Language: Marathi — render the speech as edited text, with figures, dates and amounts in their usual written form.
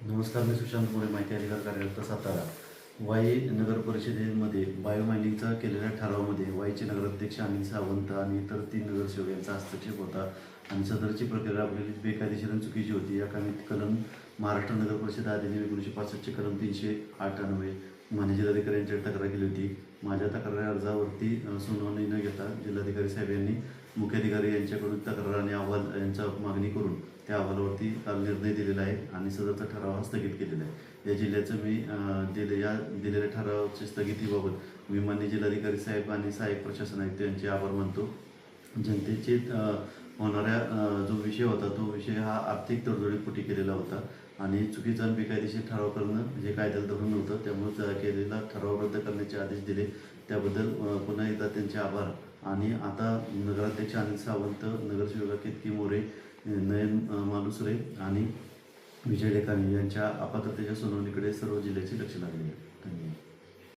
नमस्कार, मी सुशांत मोरे, माहिती अधिकार कार्यरत सातारा. वाई नगर परिषदेमध्ये बायोमायनिंगचा केलेल्या ठरावामध्ये वाईचे नगराध्यक्ष अनिल सावंत आणि इतर 3 नगरसेवक यांचा हस्तक्षेप होता आणि सदरची प्रक्रिया राबवलेली बेकायदेशीर आणि चुकीची होती. या कामी कलम महाराष्ट्र नगर परिषद अधिनियम 1965 कलम 308 अन्वये मान्य जिल्हाधिकारी यांच्याकडे तक्रार केली होती. माझ्या तक्रार अर्जावरती सुनावणी न घेता जिल्हाधिकारी साहेब यांनी मुख्याधिकारी यांच्याकडून तक्रार आणि अहवाल यांचा मागणी करून त्या अहवालावरती काल निर्णय दिलेला आहे आणि सदरचा ठराव हा स्थगित केलेला आहे. या जिल्ह्याचं मी दिलेल्या ठरावाची स्थगितीबाबत मी मान्य जिल्हाधिकारी साहेब आणि सहाय्यक प्रशासन आयुक्त यांचे आभार मानतो. जनतेचे होणाऱ्या जो विषय होता तो विषय हा आर्थिक तडजोडीपोटी केलेला होता आणि चुकीचा आणि बेकायदेशीर ठराव करणं जे कायद्याला धरून नव्हतं, त्यामुळे केलेला ठराव रद्द करण्याचे आदेश दिले. त्याबद्दल पुन्हा एकदा त्यांचे आभार. आणि आता नगराध्यक्ष अनिल सावंत, नगरसेवक केतकी मोरे, नयन मालुसरे आणि विजय लेखानी यांच्या अपात्रतेच्या सुनावणीकडे सर्व जिल्ह्याचे लक्ष लागले आहे. धन्यवाद.